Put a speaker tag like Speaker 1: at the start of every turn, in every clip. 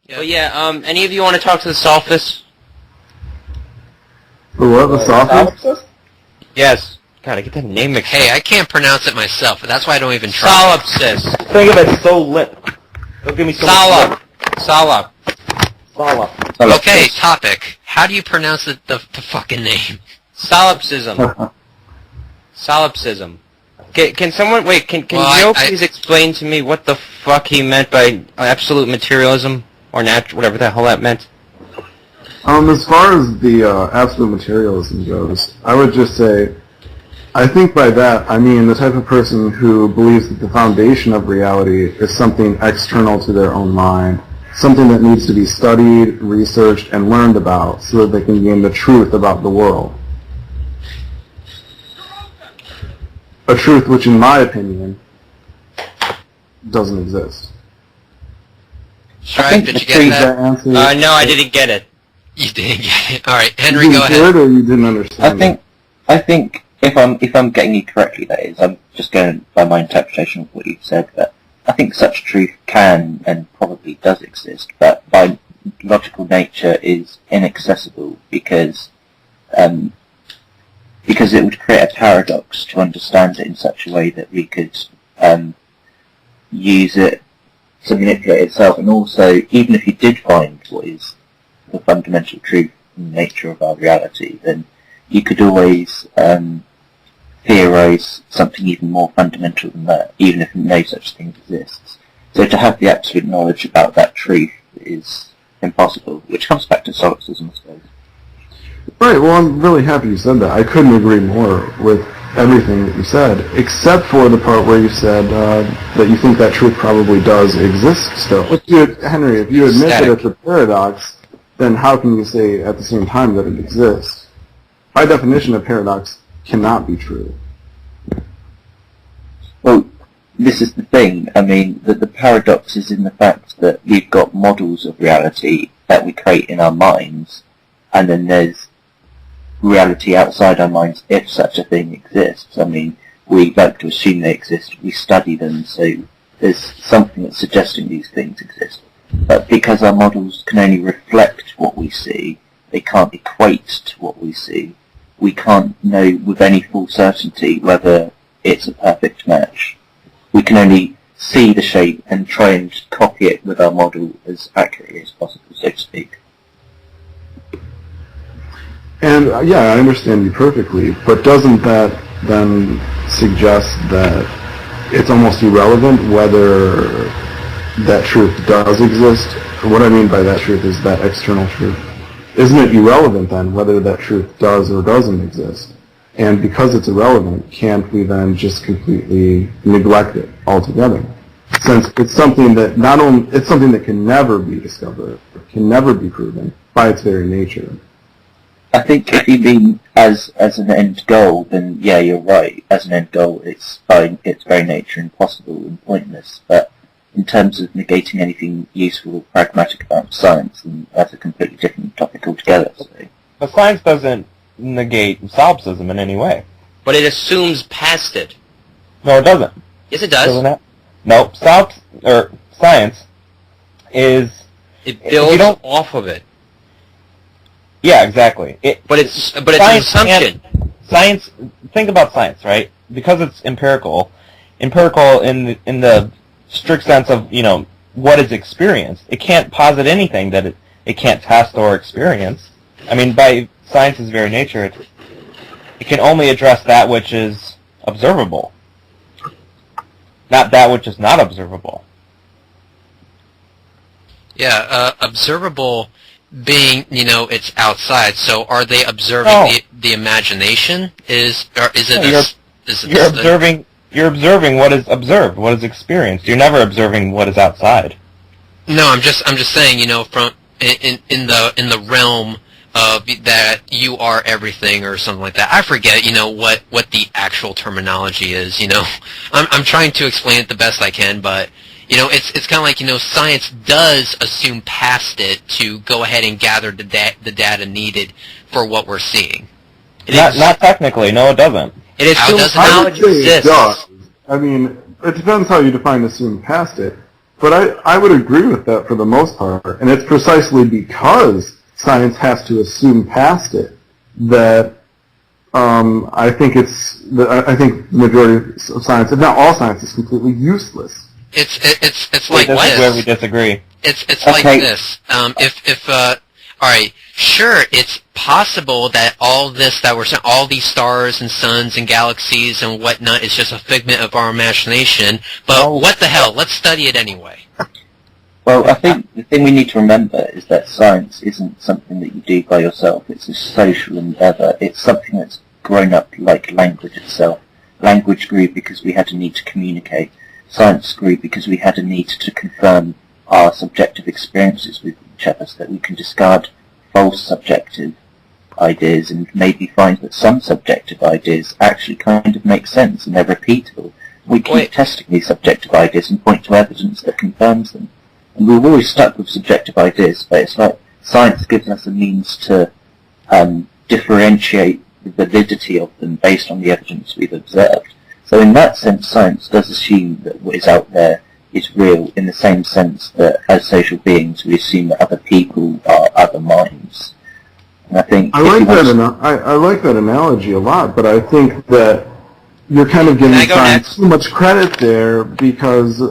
Speaker 1: Yeah. But yeah, any of you want to talk to the sophists?
Speaker 2: The what? The sophists?
Speaker 1: Yes. God, I get that name mixed up.
Speaker 3: Hey, I can't pronounce it myself, but that's why I don't even try.
Speaker 1: Solipsis.
Speaker 4: Think of it so lit. Don't give me so much.
Speaker 1: Solip.
Speaker 3: Okay, topic. How do you pronounce the fucking name?
Speaker 1: Solipsism. Solipsism. Can someone wait? Can Joe please explain to me what the fuck he meant by absolute materialism or whatever the hell that meant?
Speaker 2: As far as the absolute materialism goes, I would just say, I think by that I mean the type of person who believes that the foundation of reality is something external to their own mind, something that needs to be studied, researched, and learned about so that they can gain the truth about the world. A truth which, in my opinion, doesn't exist.
Speaker 3: Strife, did you get that?
Speaker 1: No, I didn't get it.
Speaker 3: You didn't get it. All right, Henry, go ahead.
Speaker 2: You didn't get it, or you didn't understand
Speaker 5: I think if I'm getting you correctly, that is, I'm just going by my interpretation of what you've said. But I think such truth can and probably does exist, but by logical nature is inaccessible because it would create a paradox to understand it in such a way that we could use it to manipulate itself. And also, even if you did find what is the fundamental truth in the nature of our reality, then you could always theorize something even more fundamental than that, even if no such thing exists. So to have the absolute knowledge about that truth is impossible, which comes back to Solipsism, I suppose.
Speaker 2: Right, well, I'm really happy you said that. I couldn't agree more with everything that you said, except for the part where you said that you think that truth probably does exist still. Henry, if you admit that it's a paradox, then how can you say at the same time that it exists? By definition, a paradox cannot be true.
Speaker 5: Well, this is the thing. I mean, that the paradox is in the fact that we've got models of reality that we create in our minds, and then there's reality outside our minds if such a thing exists. I mean, we like to assume they exist, we study them, so there's something that's suggesting these things exist. But because our models can only reflect what we see, they can't equate to what we see, we can't know with any full certainty whether it's a perfect match. We can only see the shape and try and copy it with our model as accurately as possible, so to speak.
Speaker 2: And yeah, I understand you perfectly, but doesn't that then suggest that it's almost irrelevant whether that truth does exist? What I mean by that truth is that external truth. Isn't it irrelevant then whether that truth does or doesn't exist? And because it's irrelevant, can't we then just completely neglect it altogether? Since it's something that it's something that can never be discovered, can never be proven by its very nature.
Speaker 5: I think if you mean as an end goal, then yeah, you're right. As an end goal, it's by its very nature impossible and pointless. But in terms of negating anything useful or pragmatic about science, then that's a completely different topic altogether. So.
Speaker 4: But science doesn't negate solipsism in any way.
Speaker 1: But it assumes past it.
Speaker 4: No, it doesn't.
Speaker 1: Yes, it does.
Speaker 4: Doesn't it? No, science is...
Speaker 1: It builds off of it.
Speaker 4: Yeah, exactly.
Speaker 1: But it's an assumption.
Speaker 4: Science. Think about science, right? Because it's empirical in the strict sense of what is experienced. It can't posit anything that it can't test or experience. I mean, by science's very nature, it can only address that which is observable, not that which is not observable.
Speaker 3: Yeah, observable being, it's outside. So are they observing the imagination?
Speaker 4: You're observing what is observed, what is experienced. You're never observing what is outside.
Speaker 3: No, I'm just saying, from in the realm of that you are everything or something like that. I forget, what the actual terminology is. I'm trying to explain it the best I can, but it's kind of like, science does assume past it to go ahead and gather the data needed for what we're seeing.
Speaker 4: Not technically, no, it doesn't.
Speaker 1: It assumes knowledge exists.
Speaker 2: I mean, it depends how you define assume past it. But I would agree with that for the most part, and it's precisely because science has to assume past it that I think the majority of science, if not all science, is completely useless.
Speaker 3: It's like
Speaker 4: this
Speaker 3: this.
Speaker 4: is where we disagree.
Speaker 3: It's like this. All right, sure, it's possible that all this that we're saying, all these stars and suns and galaxies and whatnot, is just a figment of our imagination. But what the hell? Let's study it anyway.
Speaker 5: Well, I think the thing we need to remember is that science isn't something that you do by yourself. It's a social endeavour. It's something that's grown up like language itself. Language grew because we had a need to communicate. Science grew because we had a need to confirm our subjective experiences with each other so that we can discard false subjective ideas and maybe find that some subjective ideas actually kind of make sense and they're repeatable. We keep testing these subjective ideas and point to evidence that confirms them. And we're always stuck with subjective ideas, but it's like science gives us a means to differentiate the validity of them based on the evidence we've observed. So in that sense, science does assume that what is out there is real, in the same sense that as social beings we assume that other people are other minds. And I think I
Speaker 2: like that analogy a lot, but I think that you're kind of giving science too much credit there because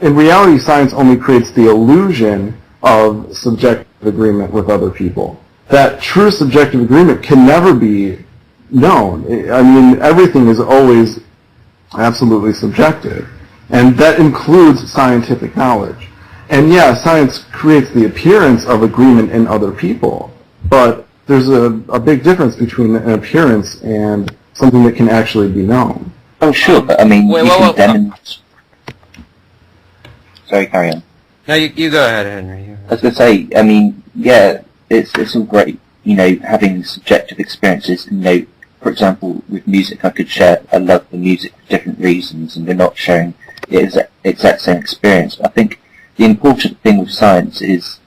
Speaker 2: in reality science only creates the illusion of subjective agreement with other people. That true subjective agreement can never be known. I mean, everything is always absolutely subjective. And that includes scientific knowledge. And yeah, science creates the appearance of agreement in other people, but there's a big difference between an appearance and something that can actually be known.
Speaker 5: Oh, sure, but I mean, you can demonstrate... Sorry, carry on.
Speaker 1: No, you go ahead, Henry.
Speaker 5: I was going to say, I mean, yeah, it's all great, having subjective experiences, for example, with music, I love the music for different reasons, and we're not sharing the exact same experience. But I think the important thing with science is,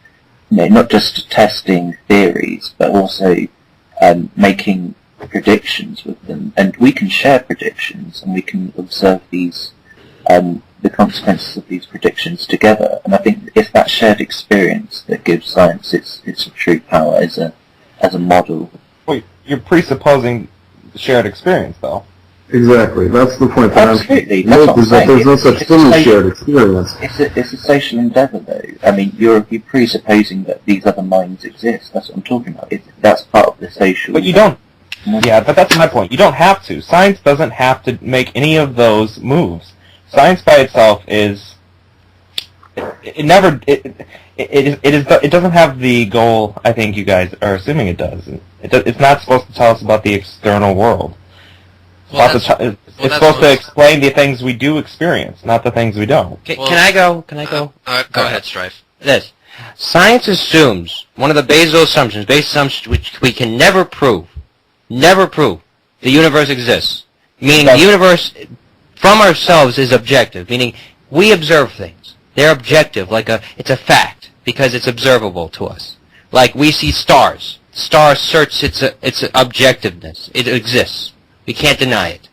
Speaker 5: not just testing theories, but also making predictions with them. And we can share predictions, and we can observe these, the consequences of these predictions together. And I think it's that shared experience that gives science its true power as a model.
Speaker 4: Wait, you're presupposing shared experience, though.
Speaker 2: Exactly. That's the point that
Speaker 5: Absolutely.
Speaker 2: There's no such thing as shared experience.
Speaker 5: It's a social endeavour, though. I mean, you're presupposing that these other minds exist. That's what I'm talking about. That's part of the social...
Speaker 4: But you don't... Yeah, but that's my point. You don't have to. Science doesn't have to make any of those moves. Science by itself is... It doesn't have the goal I think you guys are assuming it does. It's not supposed to tell us about the external world. It's supposed to explain the things we do experience, not the things we don't.
Speaker 1: Can I go? Go
Speaker 3: ahead, Strife.
Speaker 1: This. Science assumes, one of the base assumptions which we can never prove, the universe exists. Meaning the universe from ourselves is objective, meaning we observe things. They're objective, it's a fact, because it's observable to us. Like we see stars. Star asserts its objectiveness. It exists. We can't deny it.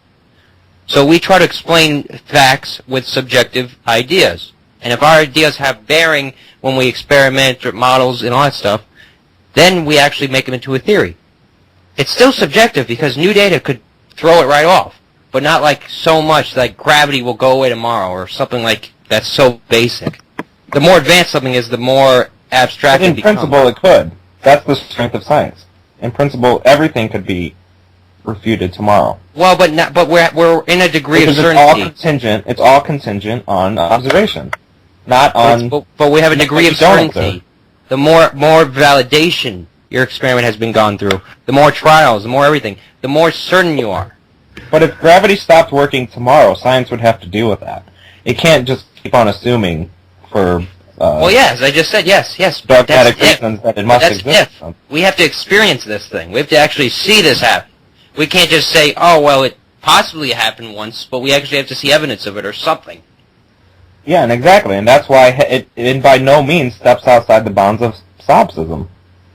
Speaker 1: So we try to explain facts with subjective ideas. And if our ideas have bearing when we experiment with models and all that stuff, then we actually make them into a theory. It's still subjective because new data could throw it right off, but not like so much like gravity will go away tomorrow or something like that's so basic. The more advanced something is, the more abstract it becomes.
Speaker 4: In principle, it could. That's the strength of science. In principle, everything could be refuted tomorrow.
Speaker 1: Well, but we're in a degree of certainty.
Speaker 4: It's all contingent on observation, not on.
Speaker 1: But we have a degree of certainty. The more validation your experiment has been gone through, the more trials, the more everything, the more certain you are.
Speaker 4: But if gravity stopped working tomorrow, science would have to deal with that. It can't just keep on assuming for.
Speaker 1: Well, yes, I just said yes.
Speaker 4: Dogmatic reasons that it must exist.
Speaker 1: We have to experience this thing. We have to actually see this happen. We can't just say, oh, well, it possibly happened once, but we actually have to see evidence of it or something.
Speaker 4: Yeah, and exactly, and that's why it by no means steps outside the bounds of solipsism.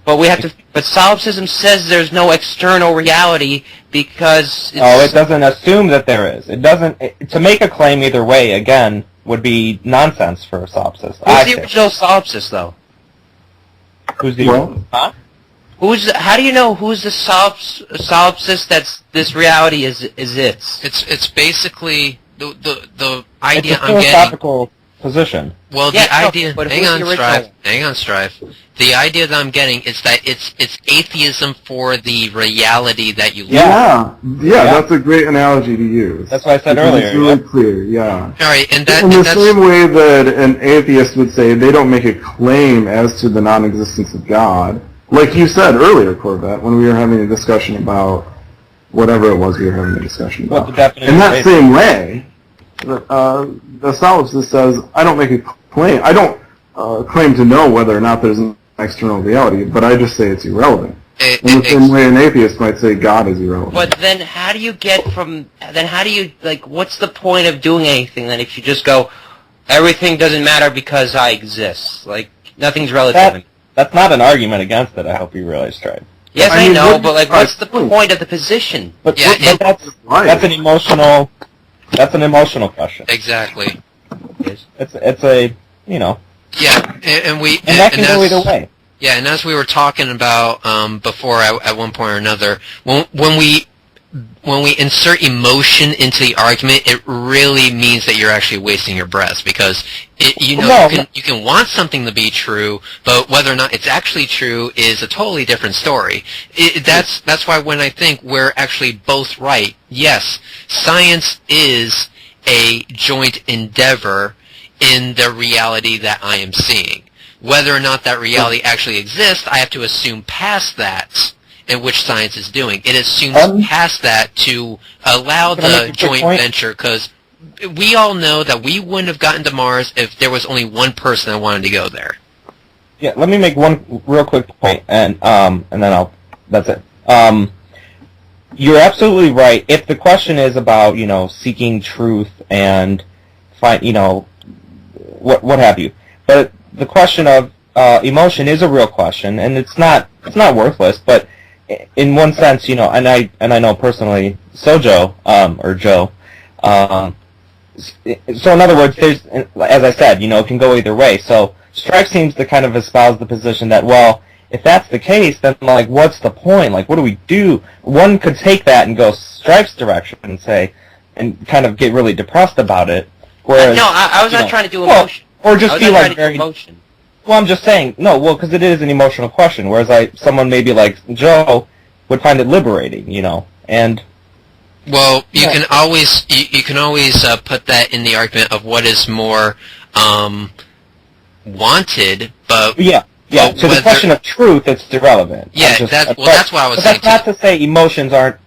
Speaker 1: But solipsism says there's no external reality because
Speaker 4: it doesn't assume that there is. It doesn't. To make a claim either way, again, would be nonsense for a solipsist.
Speaker 1: Who's the original solipsist, though?
Speaker 4: Who's the huh?
Speaker 1: How do you know who's the solipsist that's this reality is its?
Speaker 3: It's basically the idea
Speaker 4: it's a
Speaker 3: I'm getting.
Speaker 4: philosophical position.
Speaker 3: Well,
Speaker 1: Yeah,
Speaker 3: the idea.
Speaker 1: but
Speaker 3: Hang
Speaker 1: who's
Speaker 3: on,
Speaker 1: the original?
Speaker 3: Hang on, Strife. The idea that I'm getting is that it's atheism for the reality that you live.
Speaker 2: Yeah, that's a great analogy to use.
Speaker 4: That's what I said
Speaker 2: Because
Speaker 4: earlier.
Speaker 2: It's really clear, yeah.
Speaker 3: All right, and
Speaker 2: In the
Speaker 3: that's
Speaker 2: same way that an atheist would say they don't make a claim as to the non-existence of God, like you said earlier, Corvette, when we were having a discussion about whatever it was we were having a discussion
Speaker 4: What
Speaker 2: about.
Speaker 4: the definition
Speaker 2: In
Speaker 4: of
Speaker 2: that
Speaker 4: atheism.
Speaker 2: same way, the solipsist says, I don't make a claim. I don't claim to know whether or not there's an external reality, but I just say it's irrelevant. In the same way an atheist might say God is irrelevant.
Speaker 1: But then how do you what's the point of doing anything then if you just go, everything doesn't matter because I exist? Like, nothing's relative.
Speaker 4: That's not an argument against it, I hope you realize, Stripe.
Speaker 1: Yes,
Speaker 2: I mean,
Speaker 1: know,
Speaker 2: what-
Speaker 1: but like, what's the point of the position?
Speaker 4: But,
Speaker 3: Yeah,
Speaker 4: but that's an emotional question.
Speaker 3: exactly.
Speaker 4: It's a,
Speaker 3: Yeah, and
Speaker 4: that can go
Speaker 3: as-
Speaker 4: either way.
Speaker 3: Yeah, and as we were talking about before, at one point or another, when we insert emotion into the argument, it really means that you're actually wasting your breath because you can want something to be true, but whether or not it's actually true is a totally different story. That's why when I think we're actually both right, yes, science is a joint endeavor in the reality that I am seeing. Whether or not that reality actually exists, I have to assume past that, in which science is doing. It assumes past that to allow the joint venture, because we all know that we wouldn't have gotten to Mars if there was only one person that wanted to go there.
Speaker 4: Yeah, let me make one real quick point, and then that's it. You're absolutely right. If the question is about, seeking truth and what have you. But the question of emotion is a real question, and it's not worthless. But in one sense, and I know personally Sojo or Joe. So in other words, there's, as I said, it can go either way. So Strife seems to kind of espouse the position that, well, if that's the case, then what's the point? What do we do? One could take that and go Strife's direction and say, and kind of get really depressed about it. Whereas,
Speaker 1: no, I was not trying to do emotion.
Speaker 4: Or just feel like
Speaker 1: very emotion.
Speaker 4: Well, I'm just saying, because it is an emotional question. Whereas someone maybe like Joe would find it liberating, and.
Speaker 3: Well, you can always put that in the argument of what is more wanted, but
Speaker 4: yeah. So the question of truth, it's irrelevant.
Speaker 3: Yeah, that's what I was saying.
Speaker 4: That's not to say emotions aren't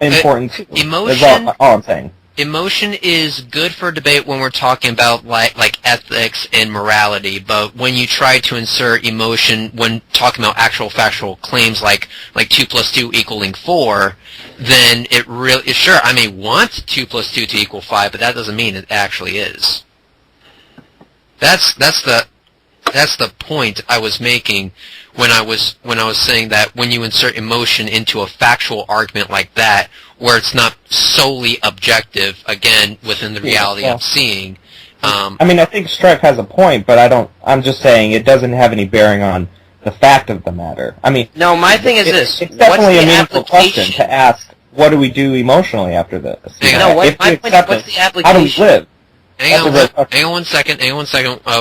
Speaker 4: important.
Speaker 3: Emotion.
Speaker 4: Is all I'm saying.
Speaker 3: Emotion is good for debate when we're talking about like ethics and morality, but when you try to insert emotion when talking about actual factual claims like 2 + 2 = 4, then it really sure I may want 2 + 2 to equal 5, but that doesn't mean it actually is. That's the point I was making when I was saying that when you insert emotion into a factual argument like that, where it's not solely objective, again, within the reality of seeing.
Speaker 4: I think Strife has a point, but I'm just saying it doesn't have any bearing on the fact of the matter.
Speaker 1: No, my thing is this.
Speaker 4: It's definitely
Speaker 1: what's
Speaker 4: a
Speaker 1: the
Speaker 4: meaningful question to ask, what do we do emotionally after this?
Speaker 1: what's the application?
Speaker 4: How do we live?
Speaker 3: Hang on one second.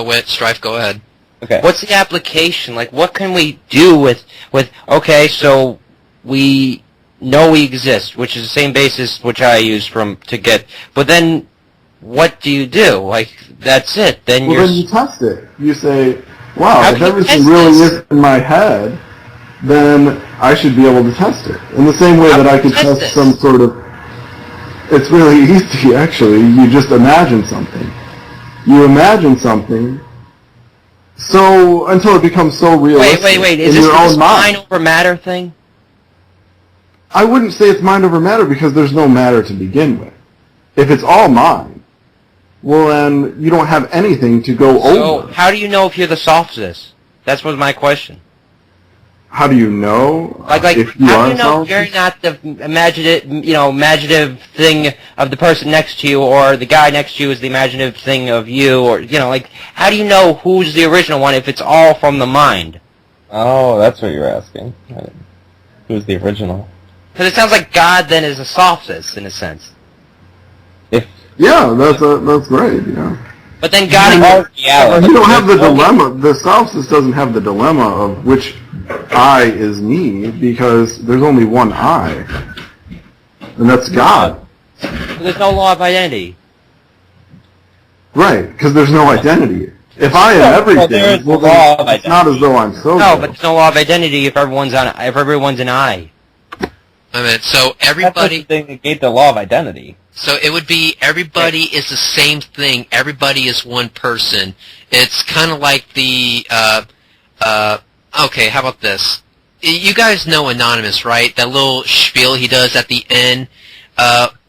Speaker 3: Wait, Strife, go ahead.
Speaker 4: Okay.
Speaker 1: What's the application? What can we do with okay, so we know we exist, which is the same basis which I use to get, but then what do you do? That's it. Then
Speaker 2: then you test it. You say, wow, if everything really is in my head, then I should be able to test it. In the same way that I could test some sort of... It's really easy, actually. You just imagine something. You imagine something until it becomes so realistic.
Speaker 1: Wait. Is this mind over matter thing?
Speaker 2: I wouldn't say it's mind over matter because there's no matter to begin with. If it's all mind, well then you don't have anything to go over.
Speaker 1: So how do you know if you're the sophist? That was my question.
Speaker 2: how do you know
Speaker 1: Like,
Speaker 2: if you
Speaker 1: how
Speaker 2: are
Speaker 1: do you know
Speaker 2: solipsist?
Speaker 1: you're not the imaginative thing of the person next to you, or the guy next to you is the imaginative thing of you, or, like, how do you know who's the original one if it's all from the mind?
Speaker 4: Oh, that's what you're asking. Who's the original?
Speaker 1: Because it sounds like God then is a solipsist, in a sense.
Speaker 2: Yeah, that's right, yeah.
Speaker 1: But then God...
Speaker 2: You don't have the dilemma. The solipsist doesn't have the dilemma of which I is me, because there's only one I. And that's God.
Speaker 1: There's no law of identity.
Speaker 2: Right, because there's no identity. If I am everything, well, then it's not as though I'm so.
Speaker 1: No, but there's no law of identity if everyone's an I.
Speaker 3: I mean, so everybody...
Speaker 4: That's the thing that gave the law of identity.
Speaker 3: So it would be everybody is the same thing. Everybody is one person. It's kind of like the, okay, how about this? You guys know Anonymous, right? That little spiel he does at the end.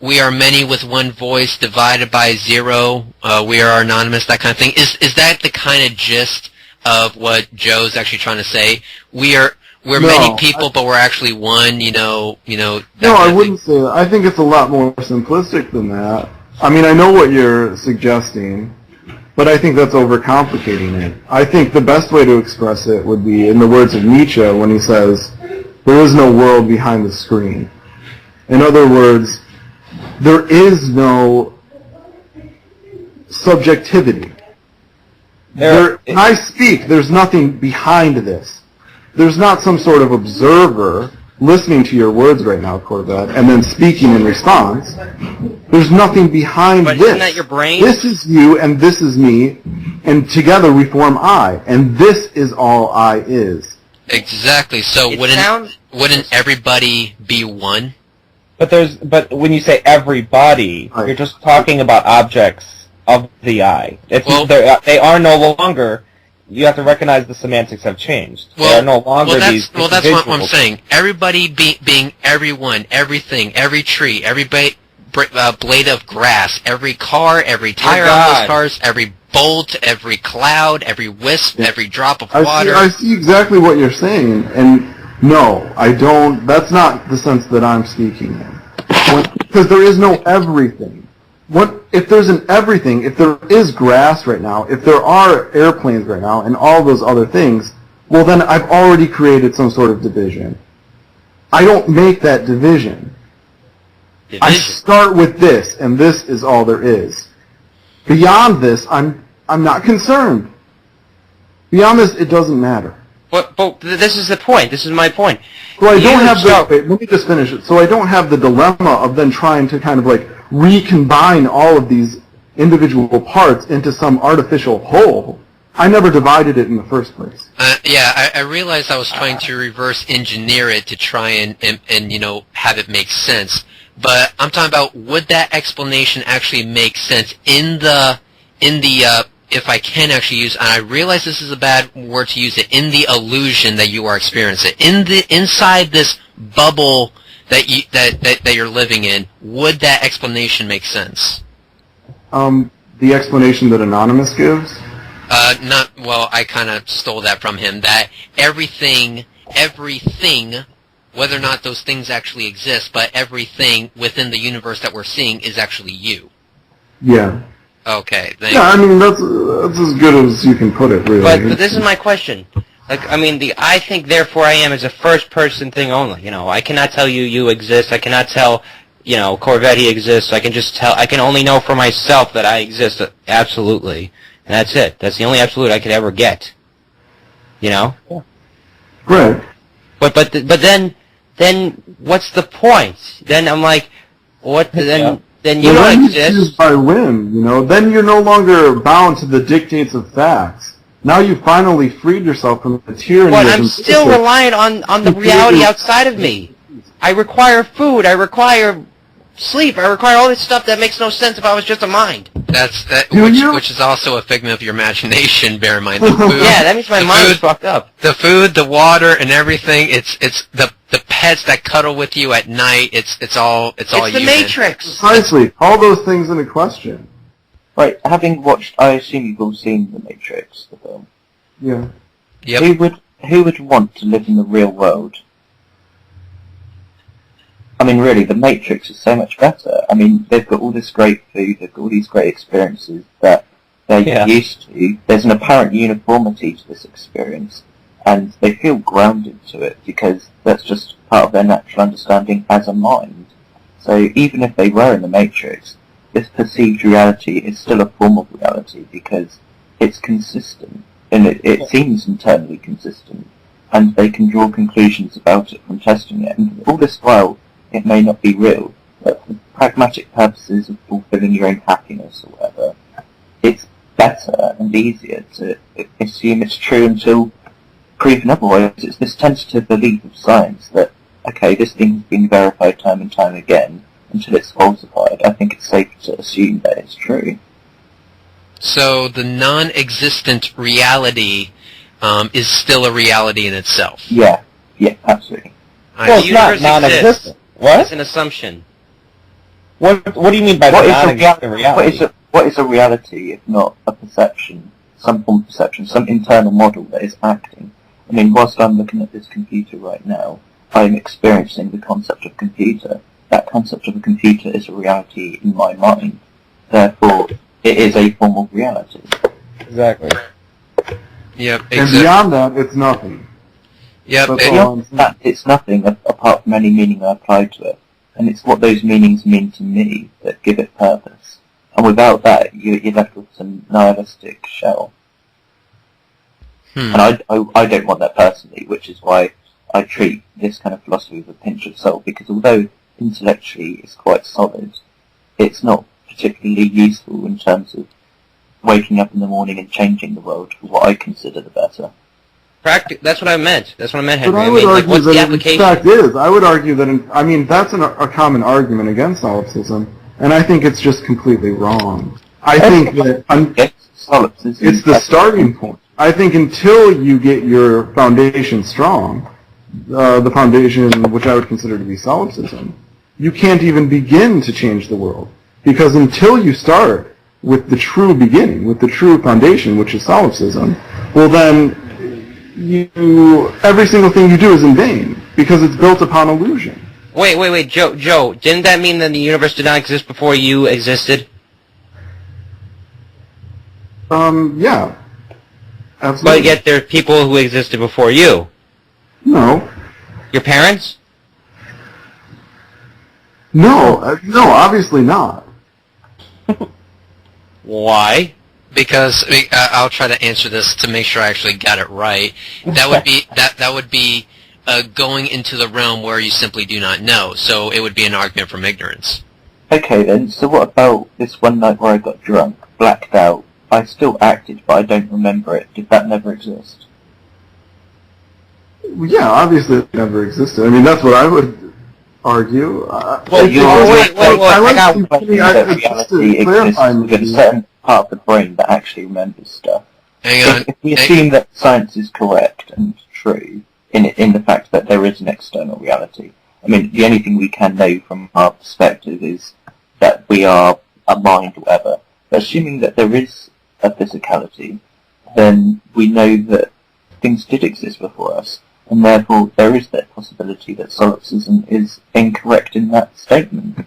Speaker 3: We are many with one voice divided by zero. We are Anonymous, that kind of thing. Is that the kind of gist of what Joe's actually trying to say? We're many people, but we're actually one, No,
Speaker 2: I wouldn't say that. I think it's a lot more simplistic than that. I mean, I know what you're suggesting, but I think that's overcomplicating it. I think the best way to express it would be in the words of Nietzsche when he says, there is no world behind the screen. In other words, there is no subjectivity. When I speak, there's nothing behind this. There's not some sort of observer listening to your words right now, Corvette, and then speaking in response. There's nothing behind this.
Speaker 1: Isn't that your brain?
Speaker 2: This is you, and this is me, and together we form I, and this is all I is.
Speaker 3: Exactly. So wouldn't everybody be one?
Speaker 4: But when you say everybody,
Speaker 2: Right.
Speaker 4: You're just talking about objects of the I. They are no longer. You have to recognize the semantics have changed. They are no longer these.
Speaker 3: Well, that's what I'm saying. Everybody being everyone, everything, every tree, every blade of grass, every car, every tire on those cars, every bolt, every cloud, every wisp, every drop of water.
Speaker 2: I see exactly what you're saying, and no, I don't. That's not the sense that I'm speaking in. Because there is no everything. If there's an everything, if there is grass right now, if there are airplanes right now, and all those other things, well then I've already created some sort of division. I don't make that division. I start with this, and this is all there is. Beyond this, I'm not concerned. Beyond this, it doesn't matter.
Speaker 1: But this is the point. This is my point.
Speaker 2: So I don't have wait, let me just finish it. So I don't have the dilemma of then trying to kind of like recombine all of these individual parts into some artificial whole. I never divided it in the first place.
Speaker 3: I realized I was trying to reverse engineer it to try and have it make sense. But I'm talking about, would that explanation actually make sense in the if I can actually use, and I realize this is a bad word to use it, in the illusion that you are experiencing, inside this bubble that you're living in, would that explanation make sense?
Speaker 2: The explanation that Anonymous gives?
Speaker 3: I kind of stole that from him, that everything, whether or not those things actually exist, but everything within the universe that we're seeing is actually you.
Speaker 2: Yeah.
Speaker 3: Okay.
Speaker 2: Yeah, I mean, that's as good as you can put it, really.
Speaker 1: But this is my question. Like, I mean, the I think, therefore I am is a first-person thing only. I cannot tell you exist. I cannot tell, Corvetti exists. I can only know for myself that I exist, absolutely. And that's it. That's the only absolute I could ever get.
Speaker 4: Yeah.
Speaker 2: Right.
Speaker 1: But then what's the point? Then I'm like, what? Then you don't exist.
Speaker 2: You choose by whim, Then you're no longer bound to the dictates of facts. Now you've finally freed yourself from the tyranny.
Speaker 1: But I'm still reliant on the reality outside of me. I require food. I require sleep. I require all this stuff that makes no sense if I was just a mind.
Speaker 3: Which is also a figment of your imagination. Bear in mind the food.
Speaker 1: Yeah, that means my mind is fucked up.
Speaker 3: The food, the water, and everything. It's the pets that cuddle with you at night. It's all you.
Speaker 1: It's the Matrix.
Speaker 2: Precisely. All those things into question.
Speaker 5: Right, having watched, I assume you've all seen The Matrix, the film.
Speaker 2: Yeah.
Speaker 3: Yep.
Speaker 5: who would want to live in the real world? I mean, really, the Matrix is so much better. I mean, they've got all this great food, they've got all these great experiences that they're used to. There's an apparent uniformity to this experience, and they feel grounded to it because that's just part of their natural understanding as a mind. So even if they were in the Matrix, this perceived reality is still a form of reality because it's consistent, and it seems internally consistent, and they can draw conclusions about it from testing it. And all this while, it may not be real, but for pragmatic purposes of fulfilling your own happiness or whatever, it's better and easier to assume it's true until proven otherwise. It's this tentative belief of science that, okay, this thing's been verified time and time again until it's falsified. I think it's safe to assume that it's true.
Speaker 3: So the non-existent reality is still a reality in itself.
Speaker 5: Yeah, absolutely.
Speaker 4: Well, it's not non-existent. What?
Speaker 1: It's an assumption.
Speaker 4: What do you mean by non-existent reality?
Speaker 5: What is a reality if not a perception, some form of perception, some internal model that is acting? I mean, whilst I'm looking at this computer right now, I'm experiencing the concept of computer. That concept of a computer is a reality in my mind. Therefore, it is a form of reality.
Speaker 4: Exactly.
Speaker 3: Yep.
Speaker 2: And beyond that, it's nothing.
Speaker 3: Yep.
Speaker 5: Beyond that, it's nothing apart from any meaning I apply to it. And it's what those meanings mean to me that give it purpose. And without that, you're left with some nihilistic shell. And I don't want that personally, which is why I treat this kind of philosophy with a pinch of salt, because although intellectually it's quite solid, it's not particularly useful in terms of waking up in the morning and changing the world for what I consider the better.
Speaker 1: That's what I meant. That's what I meant, Henry.
Speaker 2: But I would argue
Speaker 1: what's the
Speaker 2: that
Speaker 1: application?
Speaker 2: in fact is. I would argue that, that's a common argument against solipsism, and I think it's just completely wrong. I think that it's the starting point. I think until you get your foundation strong, the foundation which I would consider to be solipsism, you can't even begin to change the world. Because until you start with the true beginning, with the true foundation, which is solipsism, well then, every single thing you do is in vain, because it's built upon illusion.
Speaker 1: Wait, Joe, didn't that mean that the universe did not exist before you existed?
Speaker 2: Yeah. Absolutely.
Speaker 1: But yet there are people who existed before you.
Speaker 2: No.
Speaker 1: Your parents?
Speaker 2: No, obviously not.
Speaker 3: Why? Because I'll try to answer this to make sure I actually got it right. That would be going into the realm where you simply do not know. So it would be an argument from ignorance.
Speaker 5: Okay then. So what about this one night where I got drunk, blacked out? I still acted, but I don't remember it. Did that never exist?
Speaker 2: Yeah, obviously it never existed. I mean, that's what I would argue.
Speaker 5: Reality exists within a certain part of the brain that actually remembers stuff. If we assume that science is correct and true in the fact that there is an external reality, I mean, the only thing we can know from our perspective is that we are a mind or whatever. But assuming that there is a physicality, then we know that things did exist before us, and therefore there is that possibility that solipsism is incorrect in that statement.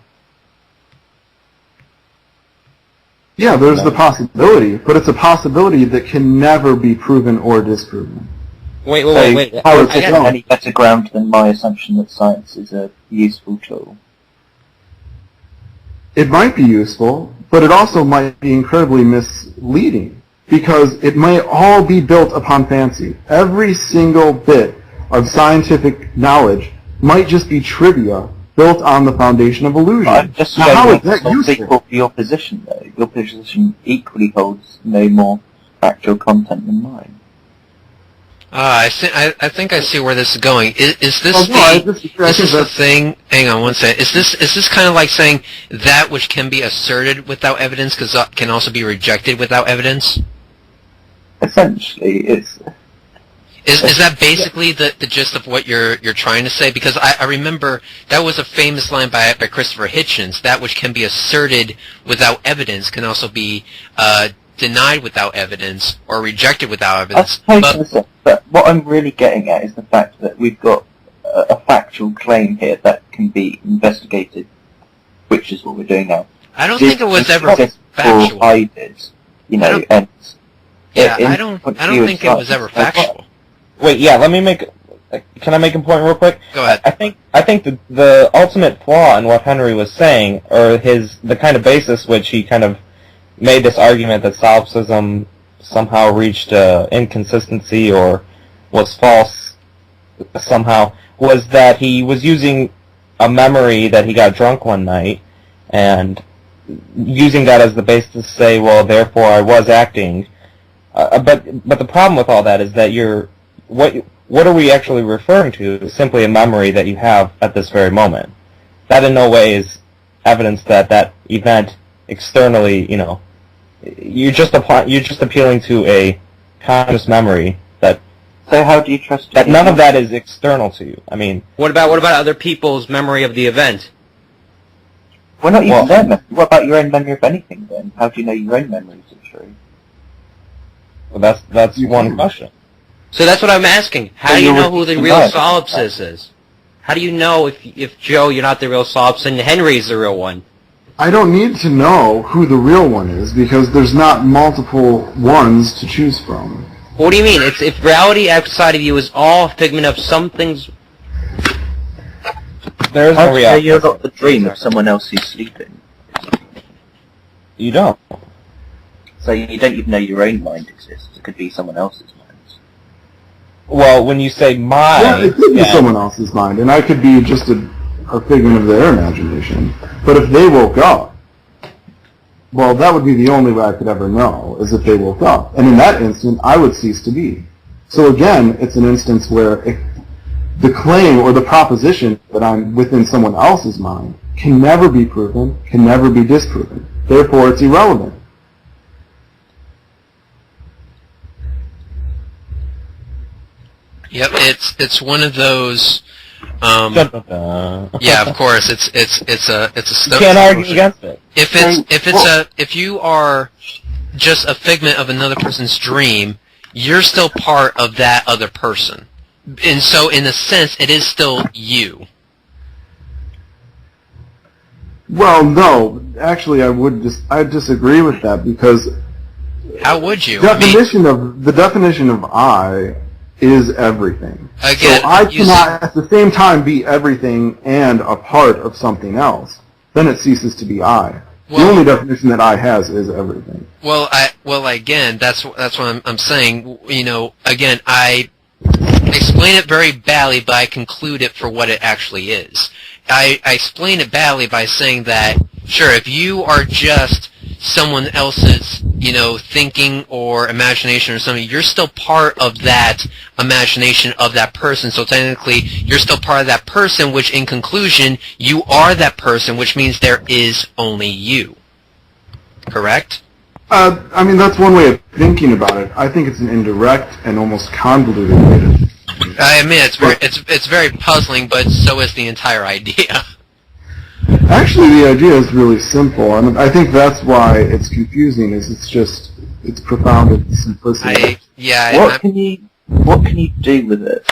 Speaker 2: Yeah, there's the possibility, but it's a possibility that can never be proven or disproven.
Speaker 1: Wait.
Speaker 5: How is it on any better ground than my assumption that science is a useful tool?
Speaker 2: It might be useful, but it also might be incredibly misleading, because it might all be built upon fancy. Every single bit of scientific knowledge might just be trivia built on the foundation of illusion.
Speaker 5: I'm just
Speaker 2: now, how is that useful?
Speaker 5: Your position, though. Your position equally holds no more factual content than mine.
Speaker 3: I think I see where this is going. Is this the thing? Hang on one second. Is this kind of like saying that which can be asserted without evidence can also be rejected without evidence?
Speaker 5: Essentially, it's.
Speaker 3: Is that basically the gist of what you're trying to say? Because I remember that was a famous line by Christopher Hitchens. That which can be asserted without evidence can also be denied without evidence or rejected without evidence.
Speaker 5: But what I'm really getting at is the fact that we've got a factual claim here that can be investigated, which is what we're doing now.
Speaker 3: I don't think it was ever factual.
Speaker 5: I did, you know, and
Speaker 3: I don't think it was ever factual.
Speaker 4: Wait, yeah, let me make. Can I make a point real quick?
Speaker 3: Go ahead.
Speaker 4: I think the ultimate flaw in what Henry was saying, or the kind of basis which he kind of made this argument that solipsism somehow reached inconsistency or was false somehow, was that he was using a memory that he got drunk one night and using that as the basis to say, well, therefore I was acting. But the problem with all that is that what are we actually referring to is simply a memory that you have at this very moment. That in no way is evidence that that event externally, you know, you're just appealing to a conscious memory that.
Speaker 5: So how do you trust
Speaker 4: that? None of that is external to you. I mean,
Speaker 1: what about other people's memory of the event?
Speaker 5: Well, not even their memory. What about your own memory of anything then? How do you know your own memories are true?
Speaker 4: Well, that's one question.
Speaker 1: So that's what I'm asking. How do you know who the real solipsist is? How do you know if Joe, you're not the real solipsist and Henry's the real one?
Speaker 2: I don't need to know who the real one is because there's not multiple ones to choose from.
Speaker 1: What do you mean? It's if reality outside of you is all a figment of something's.
Speaker 4: There's no reality.
Speaker 5: You're not the dream of someone else who's sleeping.
Speaker 4: You don't.
Speaker 5: So you don't even know your own mind exists. It could be someone else's mind.
Speaker 4: Well, when you say mind...
Speaker 2: Yeah, it could be someone else's mind, and I could be just a figment of their imagination. But if they woke up, well, that would be the only way I could ever know, is if they woke up. And in that instant, I would cease to be. So again, it's an instance where the claim or the proposition that I'm within someone else's mind can never be proven, can never be disproven. Therefore, it's irrelevant.
Speaker 3: Yep, it's one of those. Yeah, of course, it's a.
Speaker 4: You can't argue against it.
Speaker 3: If you are just a figment of another person's dream, you're still part of that other person, and so in a sense, it is still you.
Speaker 2: Well, no, actually, I disagree with that because.
Speaker 3: How would you?
Speaker 2: The definition of I is everything.
Speaker 3: Again,
Speaker 2: so I cannot at the same time be everything and a part of something else. Then it ceases to be I. The only definition that I has is everything.
Speaker 3: Well, again, that's what I'm saying. You know, again, I explain it very badly, but I conclude it for what it actually is. I explain it badly by saying that, sure, if you are just someone else's, you know, thinking or imagination or something, you're still part of that imagination of that person. So technically, you're still part of that person, which in conclusion, you are that person, which means there is only you. Correct?
Speaker 2: I mean, that's one way of thinking about it. I think it's an indirect and almost convoluted way to.
Speaker 3: I admit it's very puzzling, but so is the entire idea.
Speaker 2: Actually, the idea is really simple, and I think that's why it's confusing. It's profound in simplicity.
Speaker 5: What can you do with it?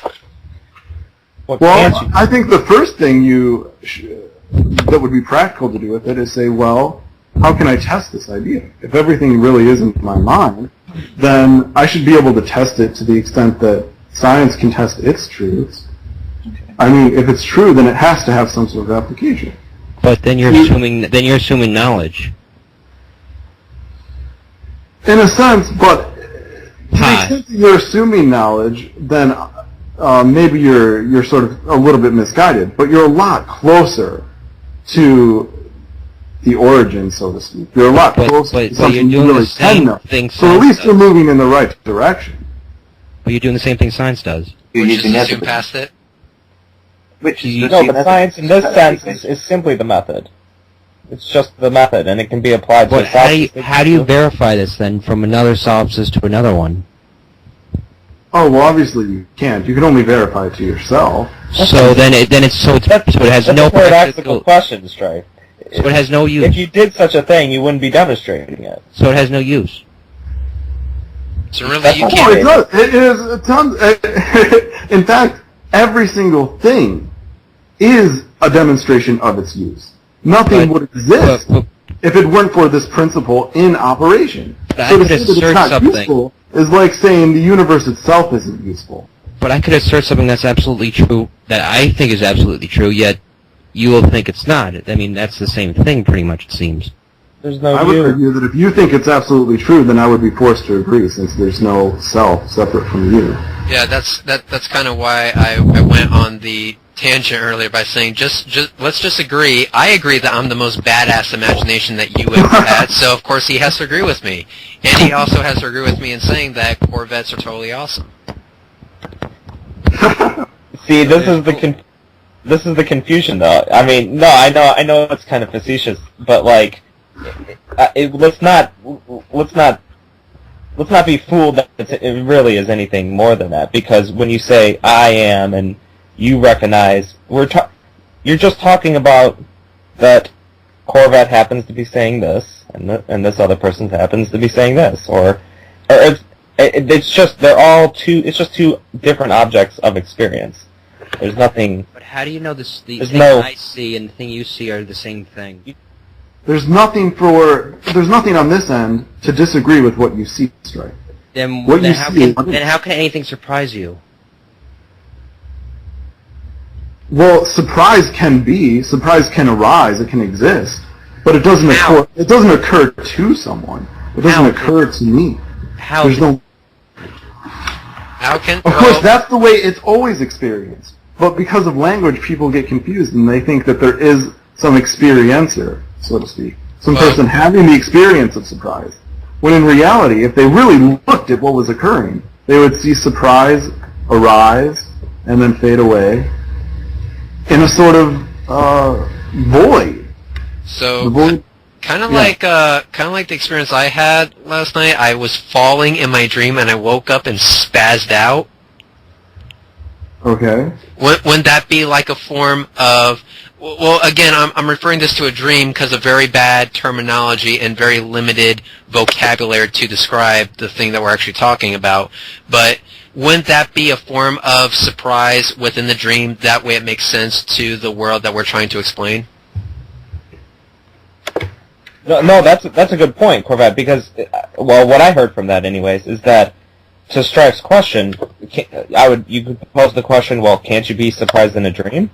Speaker 2: Well, I think the first thing that would be practical to do with it is say, well, how can I test this idea? If everything really isn't my mind, then I should be able to test it to the extent that science can test its truths. I mean, if it's true, then it has to have some sort of application.
Speaker 1: But then you're assuming knowledge.
Speaker 2: In a sense, but to the extent that you're assuming knowledge, then maybe you're sort of a little bit misguided. But you're a lot closer to the origin, so to speak. You're a lot closer to something you really can know. So at least you're moving in the right direction.
Speaker 1: But you're doing the same thing science does.
Speaker 3: Which is to assume past it?
Speaker 5: But
Speaker 4: science in this sense is simply the method. It's just the method, and it can be applied to solipsism.
Speaker 1: How do you verify this, then, from another solipsist to another one?
Speaker 2: Oh, well, obviously you can't. You can only verify it to yourself.
Speaker 1: So it has no
Speaker 4: paradoxical question, Strife.
Speaker 1: So it has no use.
Speaker 4: If you did such a thing, you wouldn't be demonstrating it.
Speaker 1: So it has no use.
Speaker 3: So really, you
Speaker 2: Oh,
Speaker 3: can't.
Speaker 2: it does. It is a ton. In fact, every single thing is a demonstration of its use. Nothing would exist if it weren't for this principle in operation. So to say that it's not useful is like saying the universe itself isn't useful.
Speaker 1: But I could assert something that's absolutely true, that I think is absolutely true, yet you will think it's not. I mean, that's the same thing, pretty much, it seems.
Speaker 4: There's no
Speaker 2: I would argue that if you think it's absolutely true, then I would be forced to agree, since there's no self separate from you.
Speaker 3: Yeah, that's kind of why I went on the tangent earlier by saying let's just agree. I agree that I'm the most badass imagination that you ever had, so of course he has to agree with me. And he also has to agree with me in saying that Corvettes are totally awesome.
Speaker 4: See, this is the confusion, though. I mean, no, I know it's kind of facetious, but like, let's not be fooled that it really is anything more than that. Because when you say I am and you recognize, you're just talking about that Corvette happens to be saying this, and this other person happens to be saying this, or it's just it's just two different objects of experience. There's nothing.
Speaker 1: But how do you know the thing I see and the thing you see are the same thing?
Speaker 2: There's nothing on this end to disagree with what you see, Strife.
Speaker 1: Then how can anything surprise you?
Speaker 2: Well, surprise can arise, it can exist, but it doesn't occur to someone. It doesn't occur to me. There's no. Of course, that's the way it's always experienced. But because of language, people get confused and they think that there is some experiencer, so to speak, some person having the experience of surprise. When in reality, if they really looked at what was occurring, they would see surprise arise and then fade away in a sort of void.
Speaker 3: So, kind of like the experience I had last night. I was falling in my dream and I woke up and spazzed out.
Speaker 2: Okay.
Speaker 3: Wouldn't that be like a form of? Well, again, I'm referring this to a dream because of very bad terminology and very limited vocabulary to describe the thing that we're actually talking about. But wouldn't that be a form of surprise within the dream? That way it makes sense to the world that we're trying to explain?
Speaker 4: No, that's a good point, Corvette, because, well, what I heard from that anyways is that, to Strife's question, you could pose the question, well, can't you be surprised in a dream?